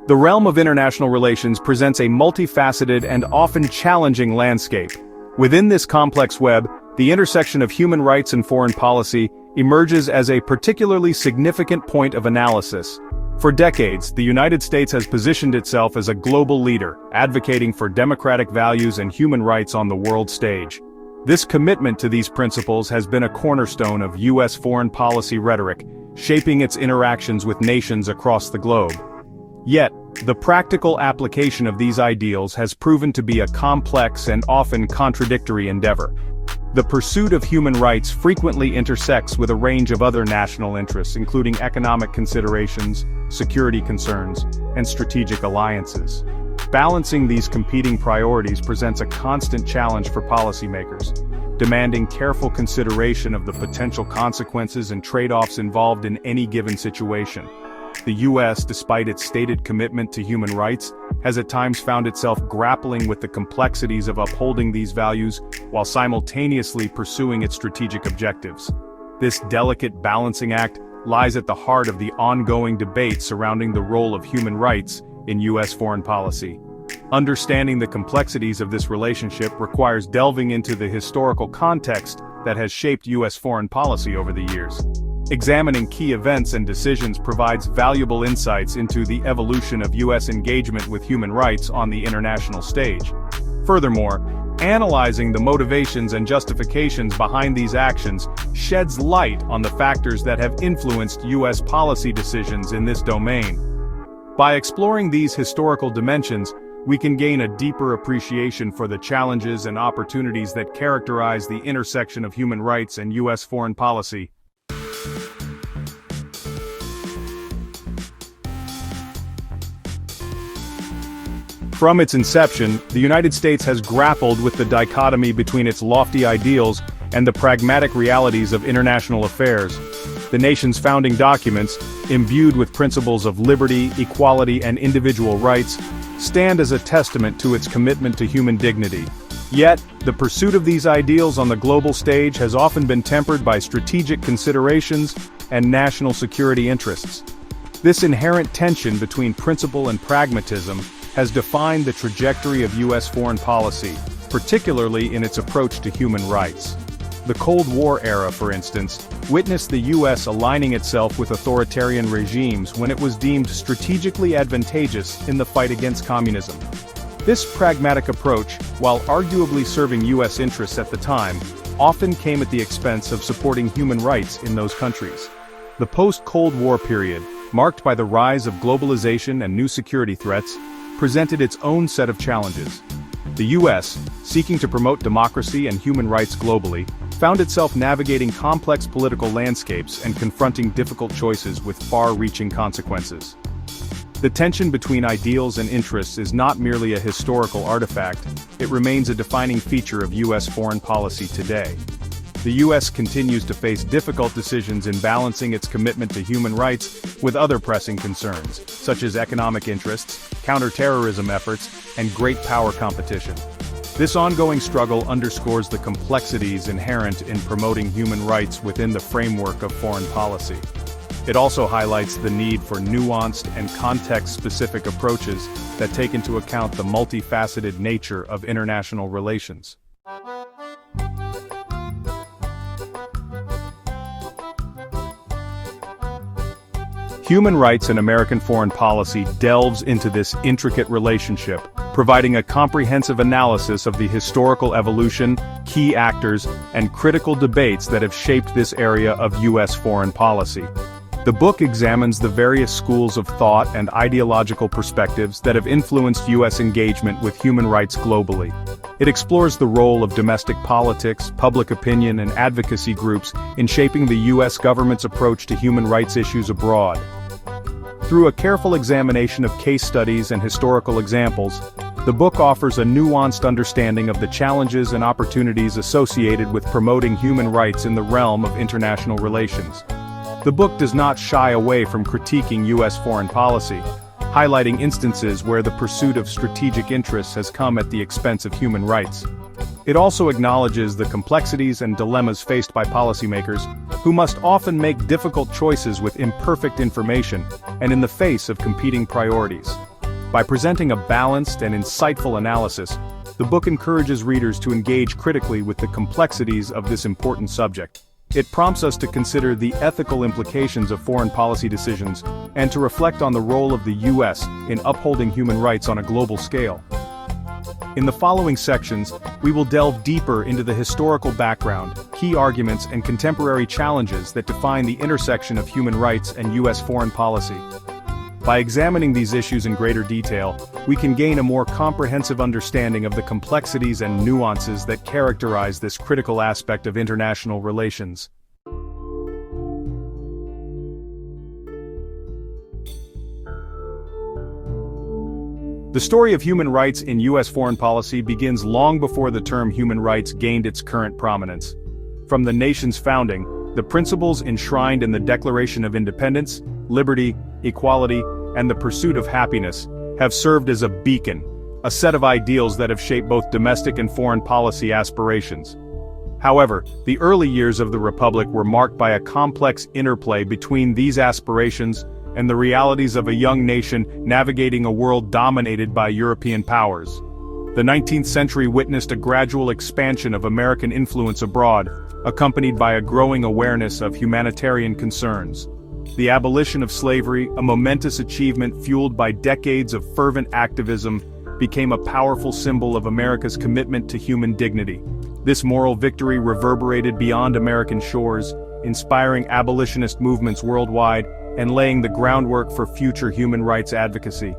The realm of international relations presents a multifaceted and often challenging landscape. Within this complex web, the intersection of human rights and foreign policy emerges as a particularly significant point of analysis. For decades, the United States has positioned itself as a global leader, advocating for democratic values and human rights on the world stage. This commitment to these principles has been a cornerstone of U.S. foreign policy rhetoric, shaping its interactions with nations across the globe. Yet, the practical application of these ideals has proven to be a complex and often contradictory endeavor. The pursuit of human rights frequently intersects with a range of other national interests, including economic considerations, security concerns, and strategic alliances. Balancing these competing priorities presents a constant challenge for policymakers, demanding careful consideration of the potential consequences and trade-offs involved in any given situation. The U.S., despite its stated commitment to human rights, has at times found itself grappling with the complexities of upholding these values while simultaneously pursuing its strategic objectives. This delicate balancing act lies at the heart of the ongoing debate surrounding the role of human rights in U.S. foreign policy. Understanding the complexities of this relationship requires delving into the historical context that has shaped U.S. foreign policy over the years. Examining key events and decisions provides valuable insights into the evolution of U.S. engagement with human rights on the international stage. Furthermore, analyzing the motivations and justifications behind these actions sheds light on the factors that have influenced U.S. policy decisions in this domain. By exploring these historical dimensions, we can gain a deeper appreciation for the challenges and opportunities that characterize the intersection of human rights and U.S. foreign policy. From its inception, the United States has grappled with the dichotomy between its lofty ideals and the pragmatic realities of international affairs. The nation's founding documents, imbued with principles of liberty, equality, and individual rights, stand as a testament to its commitment to human dignity. Yet, the pursuit of these ideals on the global stage has often been tempered by strategic considerations and national security interests. This inherent tension between principle and pragmatism has defined the trajectory of U.S. foreign policy, particularly in its approach to human rights. The Cold War era, for instance, witnessed the U.S. aligning itself with authoritarian regimes when it was deemed strategically advantageous in the fight against communism. This pragmatic approach, while arguably serving U.S. interests at the time, often came at the expense of supporting human rights in those countries. The post-Cold War period, marked by the rise of globalization and new security threats, presented its own set of challenges. The U.S., seeking to promote democracy and human rights globally, found itself navigating complex political landscapes and confronting difficult choices with far-reaching consequences. The tension between ideals and interests is not merely a historical artifact, it remains a defining feature of U.S. foreign policy today. The U.S. continues to face difficult decisions in balancing its commitment to human rights with other pressing concerns, such as economic interests, counterterrorism efforts, and great power competition. This ongoing struggle underscores the complexities inherent in promoting human rights within the framework of foreign policy. It also highlights the need for nuanced and context-specific approaches that take into account the multifaceted nature of international relations. Human rights and American foreign policy delves into this intricate relationship, providing a comprehensive analysis of the historical evolution, key actors, and critical debates that have shaped this area of U.S. foreign policy. The book examines the various schools of thought and ideological perspectives that have influenced U.S. engagement with human rights globally. It explores the role of domestic politics, public opinion, and advocacy groups in shaping the U.S. government's approach to human rights issues abroad. Through a careful examination of case studies and historical examples, the book offers a nuanced understanding of the challenges and opportunities associated with promoting human rights in the realm of international relations. The book does not shy away from critiquing U.S. foreign policy, highlighting instances where the pursuit of strategic interests has come at the expense of human rights. It also acknowledges the complexities and dilemmas faced by policymakers, who must often make difficult choices with imperfect information and in the face of competing priorities. By presenting a balanced and insightful analysis, the book encourages readers to engage critically with the complexities of this important subject. It prompts us to consider the ethical implications of foreign policy decisions and to reflect on the role of the U.S. in upholding human rights on a global scale. In the following sections, we will delve deeper into the historical background, key arguments, and contemporary challenges that define the intersection of human rights and U.S. foreign policy. By examining these issues in greater detail, we can gain a more comprehensive understanding of the complexities and nuances that characterize this critical aspect of international relations. The story of human rights in U.S. foreign policy begins long before the term human rights gained its current prominence. From the nation's founding, the principles enshrined in the Declaration of Independence, liberty, equality, and the pursuit of happiness have served as a beacon, a set of ideals that have shaped both domestic and foreign policy aspirations. However, the early years of the Republic were marked by a complex interplay between these aspirations and the realities of a young nation navigating a world dominated by European powers. The 19th century witnessed a gradual expansion of American influence abroad, accompanied by a growing awareness of humanitarian concerns. The abolition of slavery, a momentous achievement fueled by decades of fervent activism, became a powerful symbol of America's commitment to human dignity. This moral victory reverberated beyond American shores, inspiring abolitionist movements worldwide and laying the groundwork for future human rights advocacy.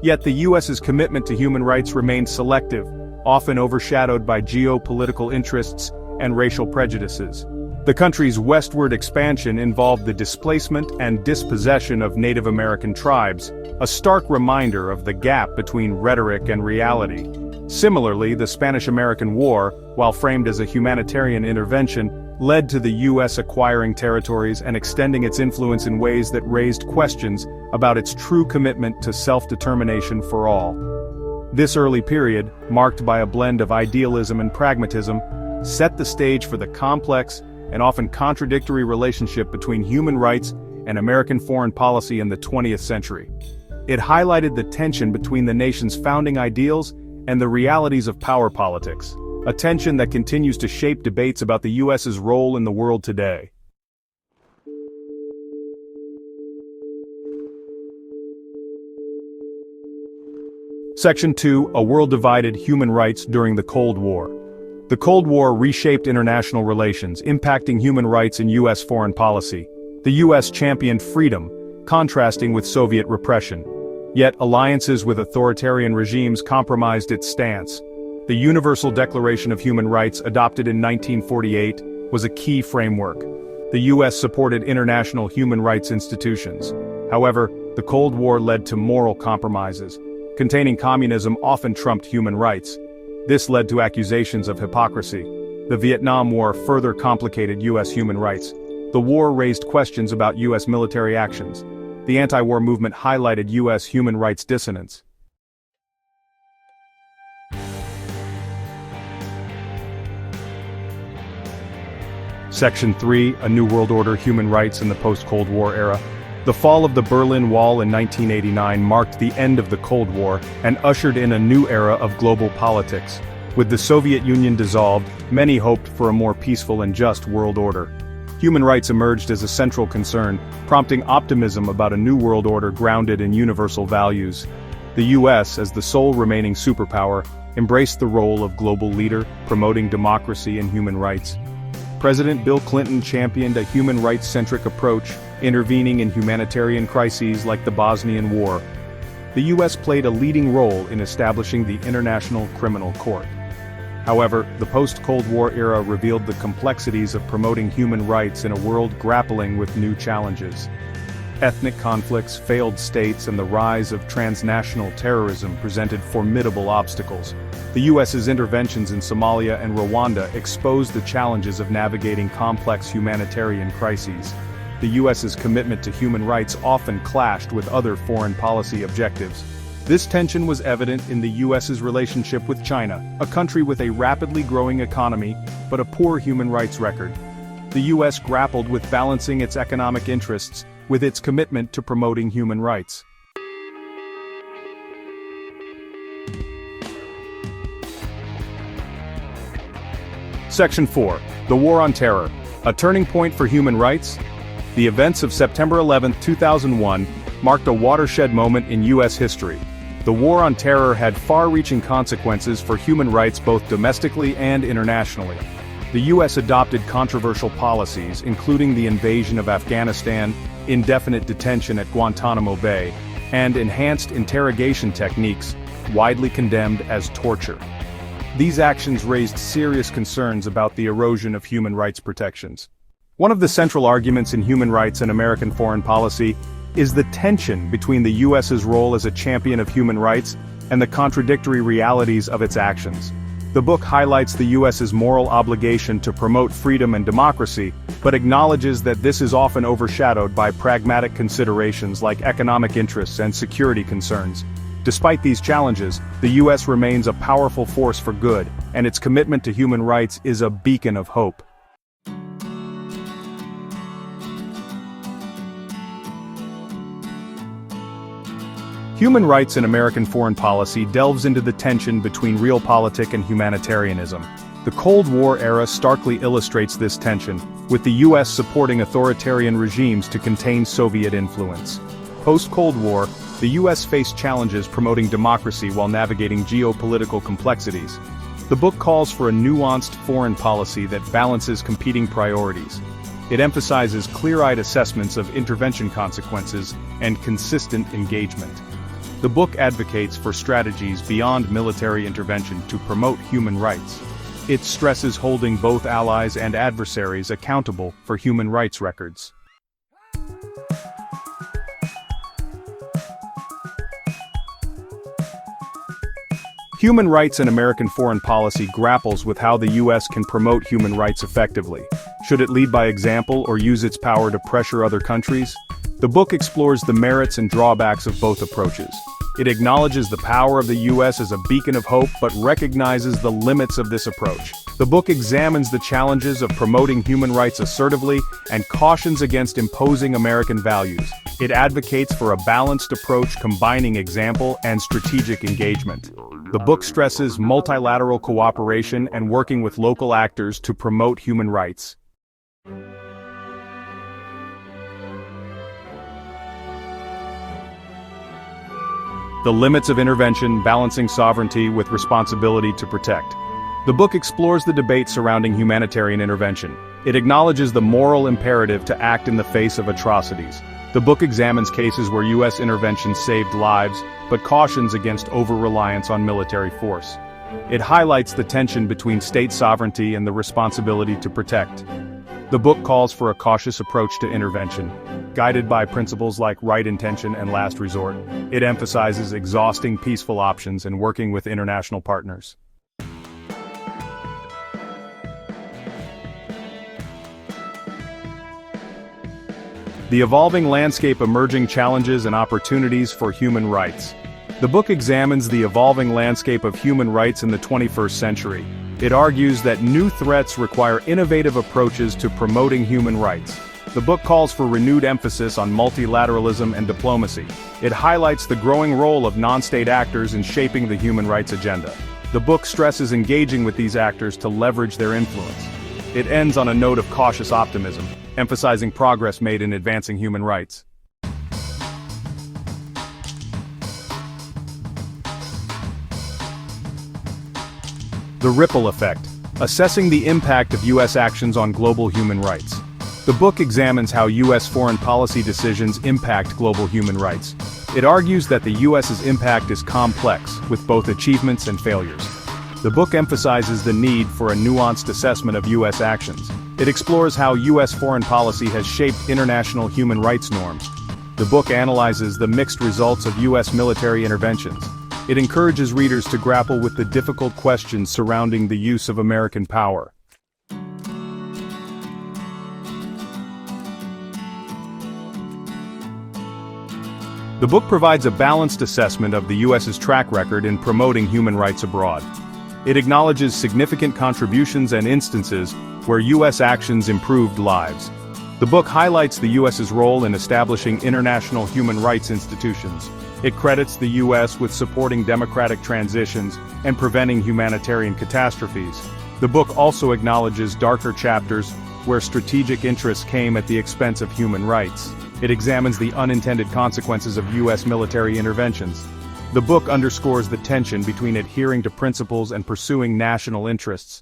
Yet the U.S.'s commitment to human rights remained selective, often overshadowed by geopolitical interests and racial prejudices. The country's westward expansion involved the displacement and dispossession of Native American tribes, a stark reminder of the gap between rhetoric and reality. Similarly, the Spanish-American War, while framed as a humanitarian intervention, led to the U.S. acquiring territories and extending its influence in ways that raised questions about its true commitment to self-determination for all. This early period, marked by a blend of idealism and pragmatism, set the stage for the complex and often contradictory relationship between human rights and American foreign policy in the 20th century. It highlighted the tension between the nation's founding ideals and the realities of power politics, a tension that continues to shape debates about the U.S.'s role in the world today. Section 2: A World Divided: Human Rights During the Cold War. The Cold War reshaped international relations, impacting human rights in U.S. foreign policy. The U.S. championed freedom, contrasting with Soviet repression. Yet alliances with authoritarian regimes compromised its stance. The Universal Declaration of Human Rights, adopted in 1948, was a key framework. The U.S. supported international human rights institutions. However, the Cold War led to moral compromises. Containing communism often trumped human rights. This led to accusations of hypocrisy. The Vietnam War further complicated U.S. human rights. The war raised questions about U.S. military actions. The anti-war movement highlighted U.S. human rights dissonance. Section 3: A New World Order: Human Rights in the Post-Cold War Era. The fall of the Berlin Wall in 1989 marked the end of the Cold War and ushered in a new era of global politics. With the Soviet Union dissolved, many hoped for a more peaceful and just world order. Human rights emerged as a central concern, prompting optimism about a new world order grounded in universal values. The U.S., as the sole remaining superpower, embraced the role of global leader, promoting democracy and human rights. President Bill Clinton championed a human rights-centric approach, intervening in humanitarian crises like the Bosnian War. The U.S. played a leading role in establishing the International Criminal Court. However, the post-Cold War era revealed the complexities of promoting human rights in a world grappling with new challenges. Ethnic conflicts, failed states, and the rise of transnational terrorism presented formidable obstacles. The U.S.'s interventions in Somalia and Rwanda exposed the challenges of navigating complex humanitarian crises. The U.S.'s commitment to human rights often clashed with other foreign policy objectives. This tension was evident in the U.S.'s relationship with China, a country with a rapidly growing economy, but a poor human rights record. The U.S. grappled with balancing its economic interests with its commitment to promoting human rights. Section 4. The War on Terror. A turning point for human rights? The events of September 11, 2001, marked a watershed moment in U.S. history. The War on Terror had far-reaching consequences for human rights both domestically and internationally. The U.S. adopted controversial policies, including the invasion of Afghanistan, indefinite detention at Guantanamo Bay, and enhanced interrogation techniques, widely condemned as torture. These actions raised serious concerns about the erosion of human rights protections. One of the central arguments in human rights and American foreign policy is the tension between the U.S.'s role as a champion of human rights and the contradictory realities of its actions. The book highlights the U.S.'s moral obligation to promote freedom and democracy, but acknowledges that this is often overshadowed by pragmatic considerations like economic interests and security concerns. Despite these challenges, the U.S. remains a powerful force for good, and its commitment to human rights is a beacon of hope. Human rights in American foreign policy delves into the tension between realpolitik and humanitarianism. The Cold War era starkly illustrates this tension, with the U.S. supporting authoritarian regimes to contain Soviet influence. Post-Cold War, the U.S. faced challenges promoting democracy while navigating geopolitical complexities. The book calls for a nuanced foreign policy that balances competing priorities. It emphasizes clear-eyed assessments of intervention consequences and consistent engagement. The book advocates for strategies beyond military intervention to promote human rights. It stresses holding both allies and adversaries accountable for human rights records. Human rights in American foreign policy grapples with how the U.S. can promote human rights effectively. Should it lead by example or use its power to pressure other countries? The book explores the merits and drawbacks of both approaches. It acknowledges the power of the U.S. as a beacon of hope but recognizes the limits of this approach. The book examines the challenges of promoting human rights assertively and cautions against imposing American values. It advocates for a balanced approach combining example and strategic engagement. The book stresses multilateral cooperation and working with local actors to promote human rights. The limits of intervention, balancing sovereignty with responsibility to protect. The book explores the debate surrounding humanitarian intervention. It acknowledges the moral imperative to act in the face of atrocities. The book examines cases where U.S. intervention saved lives, but cautions against over-reliance on military force. It highlights the tension between state sovereignty and the responsibility to protect. The book calls for a cautious approach to intervention, guided by principles like right intention and last resort. It emphasizes exhausting peaceful options and working with international partners. The evolving landscape, emerging challenges and opportunities for human rights. The book examines the evolving landscape of human rights in the 21st century. It argues that new threats require innovative approaches to promoting human rights. The book calls for renewed emphasis on multilateralism and diplomacy. It highlights the growing role of non-state actors in shaping the human rights agenda. The book stresses engaging with these actors to leverage their influence. It ends on a note of cautious optimism, emphasizing progress made in advancing human rights. The ripple effect, assessing the impact of U.S. actions on global human rights. The book examines how U.S. foreign policy decisions impact global human rights. It argues that the U.S.'s impact is complex, with both achievements and failures. The book emphasizes the need for a nuanced assessment of U.S. actions. It explores how U.S. foreign policy has shaped international human rights norms. The book analyzes the mixed results of U.S. military interventions. It encourages readers to grapple with the difficult questions surrounding the use of American power. The book provides a balanced assessment of the U.S.'s track record in promoting human rights abroad. It acknowledges significant contributions and instances where U.S. actions improved lives. The book highlights the U.S.'s role in establishing international human rights institutions. It credits the U.S. with supporting democratic transitions and preventing humanitarian catastrophes. The book also acknowledges darker chapters where strategic interests came at the expense of human rights. It examines the unintended consequences of U.S. military interventions. The book underscores the tension between adhering to principles and pursuing national interests.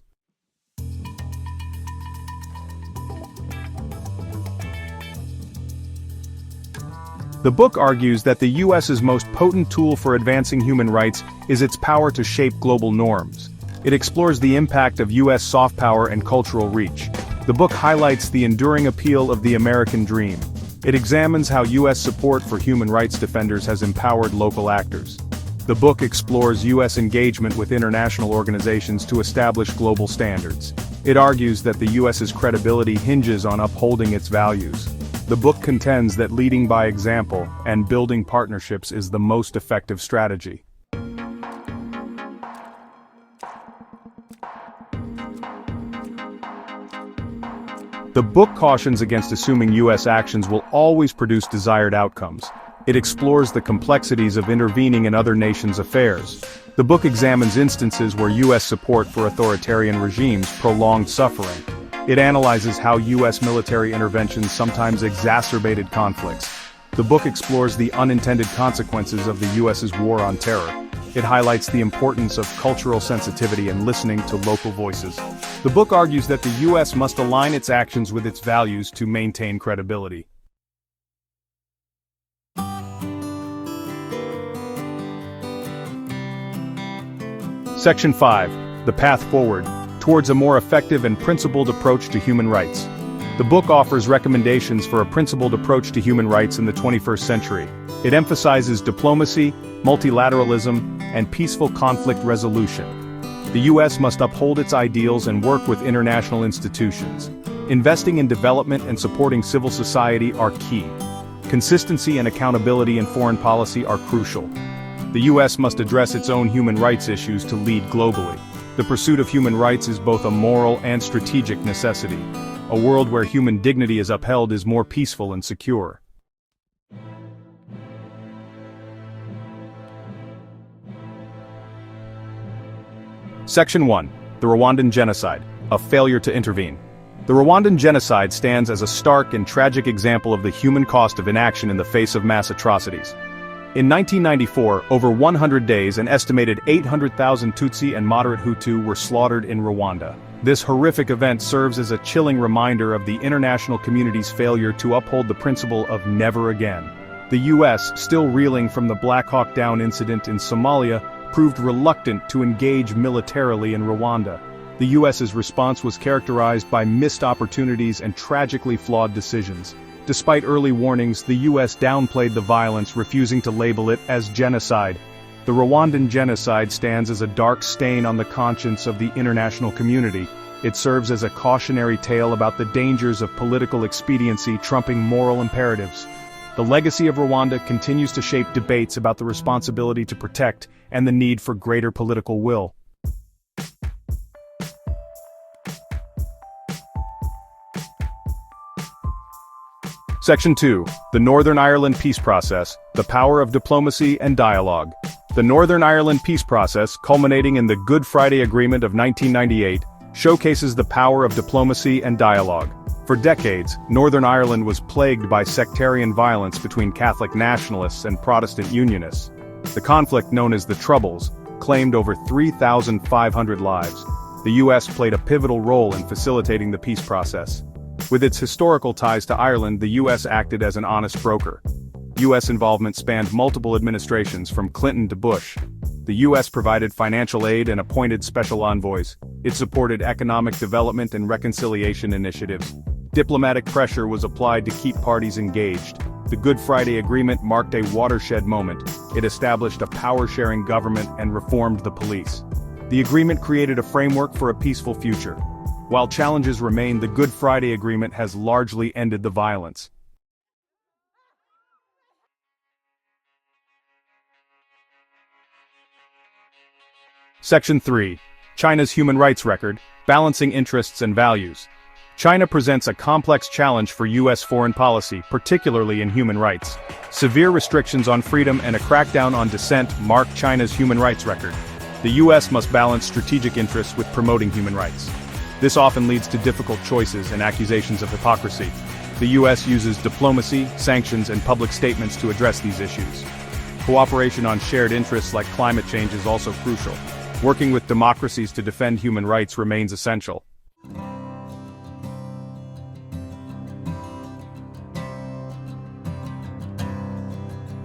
The book argues that the U.S.'s most potent tool for advancing human rights is its power to shape global norms. It explores the impact of U.S. soft power and cultural reach. The book highlights the enduring appeal of the American dream. It examines how U.S. support for human rights defenders has empowered local actors. The book explores U.S. engagement with international organizations to establish global standards. It argues that the U.S.'s credibility hinges on upholding its values. The book contends that leading by example and building partnerships is the most effective strategy. The book cautions against assuming U.S. actions will always produce desired outcomes. It explores the complexities of intervening in other nations' affairs. The book examines instances where U.S. support for authoritarian regimes prolonged suffering. It analyzes how U.S. military interventions sometimes exacerbated conflicts. The book explores the unintended consequences of the U.S.'s war on terror. It highlights the importance of cultural sensitivity and listening to local voices. The book argues that the U.S. must align its actions with its values to maintain credibility. Section 5. The Path Forward, Towards a More Effective and Principled Approach to Human Rights. The book offers recommendations for a principled approach to human rights in the 21st century. It emphasizes diplomacy, multilateralism, and peaceful conflict resolution. The U.S. must uphold its ideals and work with international institutions. Investing in development and supporting civil society are key. Consistency and accountability in foreign policy are crucial. The U.S. must address its own human rights issues to lead globally. The pursuit of human rights is both a moral and strategic necessity. A world where human dignity is upheld is more peaceful and secure. Section 1. The Rwandan Genocide, a failure to intervene. The Rwandan genocide stands as a stark and tragic example of the human cost of inaction in the face of mass atrocities. In 1994, over 100 days, an estimated 800,000 Tutsi and moderate Hutu were slaughtered in Rwanda. This horrific event serves as a chilling reminder of the international community's failure to uphold the principle of never again. The U.S., still reeling from the Black Hawk Down incident in Somalia, proved reluctant to engage militarily in Rwanda. The U.S.'s response was characterized by missed opportunities and tragically flawed decisions. Despite early warnings, the U.S. downplayed the violence, refusing to label it as genocide. The Rwandan genocide stands as a dark stain on the conscience of the international community. It serves as a cautionary tale about the dangers of political expediency trumping moral imperatives. The legacy of Rwanda continues to shape debates about the responsibility to protect and the need for greater political will. Section 2. The Northern Ireland Peace Process, the Power of Diplomacy and Dialogue. The Northern Ireland peace process, culminating in the Good Friday Agreement of 1998, showcases the power of diplomacy and dialogue. For decades, Northern Ireland was plagued by sectarian violence between Catholic nationalists and Protestant unionists. The conflict, known as the Troubles, claimed over 3,500 lives. The U.S. played a pivotal role in facilitating the peace process. With its historical ties to Ireland, the U.S. acted as an honest broker. U.S. involvement spanned multiple administrations from Clinton to Bush. The U.S. provided financial aid and appointed special envoys. It supported economic development and reconciliation initiatives. Diplomatic pressure was applied to keep parties engaged. The Good Friday Agreement marked a watershed moment. It established a power-sharing government and reformed the police. The agreement created a framework for a peaceful future. While challenges remain, the Good Friday Agreement has largely ended the violence. Section 3. China's Human Rights Record, Balancing Interests and Values. China presents a complex challenge for U.S. foreign policy, particularly in human rights. Severe restrictions on freedom and a crackdown on dissent mark China's human rights record. The U.S. must balance strategic interests with promoting human rights. This often leads to difficult choices and accusations of hypocrisy. The U.S. uses diplomacy, sanctions, and public statements to address these issues. Cooperation on shared interests like climate change is also crucial. Working with democracies to defend human rights remains essential.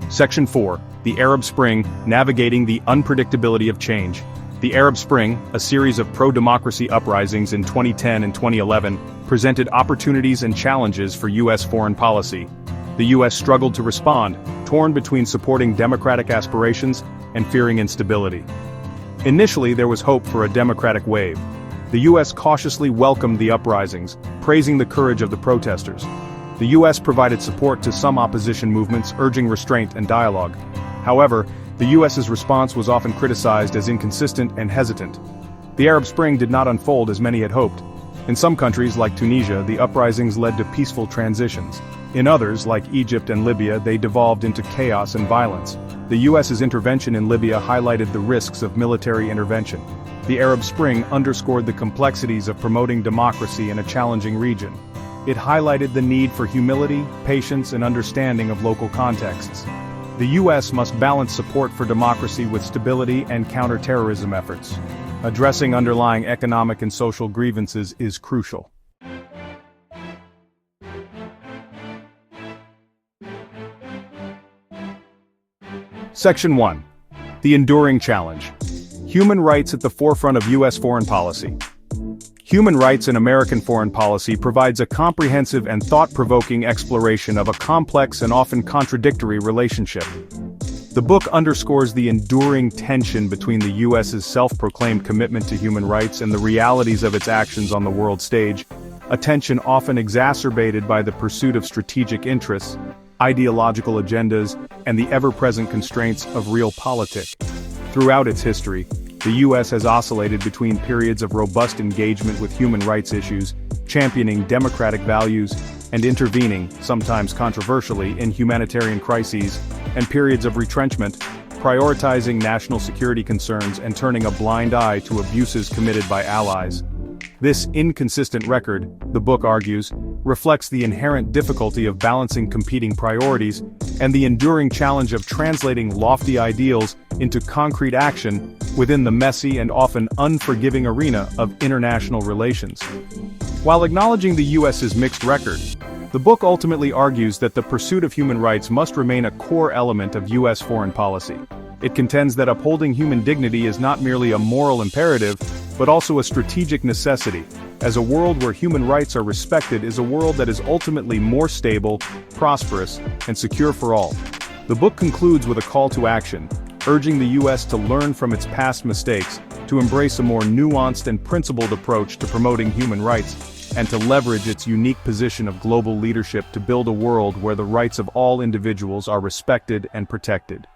Section 4. The Arab Spring, Navigating the Unpredictability of Change. The Arab Spring, a series of pro-democracy uprisings in 2010 and 2011, presented opportunities and challenges for U.S. foreign policy. The U.S. struggled to respond, torn between supporting democratic aspirations and fearing instability. Initially, there was hope for a democratic wave. The U.S. cautiously welcomed the uprisings, praising the courage of the protesters. The U.S. provided support to some opposition movements, urging restraint and dialogue. However, the U.S.'s response was often criticized as inconsistent and hesitant. The Arab Spring did not unfold as many had hoped. In some countries, like Tunisia, the uprisings led to peaceful transitions. In others, like Egypt and Libya, they devolved into chaos and violence. The U.S.'s intervention in Libya highlighted the risks of military intervention. The Arab Spring underscored the complexities of promoting democracy in a challenging region. It highlighted the need for humility, patience, and understanding of local contexts. The U.S. must balance support for democracy with stability and counter-terrorism efforts. Addressing underlying economic and social grievances is crucial. Section 1. The Enduring Challenge. Human rights at the forefront of U.S. foreign policy. Human rights in American foreign policy provides a comprehensive and thought-provoking exploration of a complex and often contradictory relationship. The book underscores the enduring tension between the U.S.'s self-proclaimed commitment to human rights and the realities of its actions on the world stage, a tension often exacerbated by the pursuit of strategic interests, ideological agendas, and the ever-present constraints of realpolitik. Throughout its history, the U.S. has oscillated between periods of robust engagement with human rights issues, championing democratic values, and intervening, sometimes controversially, in humanitarian crises, and periods of retrenchment, prioritizing national security concerns and turning a blind eye to abuses committed by allies. This inconsistent record, the book argues, reflects the inherent difficulty of balancing competing priorities and the enduring challenge of translating lofty ideals into concrete action within the messy and often unforgiving arena of international relations. While acknowledging the U.S.'s mixed record, the book ultimately argues that the pursuit of human rights must remain a core element of U.S. foreign policy. It contends that upholding human dignity is not merely a moral imperative, but also a strategic necessity, as a world where human rights are respected is a world that is ultimately more stable, prosperous, and secure for all. The book concludes with a call to action, urging the U.S. to learn from its past mistakes, to embrace a more nuanced and principled approach to promoting human rights, and to leverage its unique position of global leadership to build a world where the rights of all individuals are respected and protected.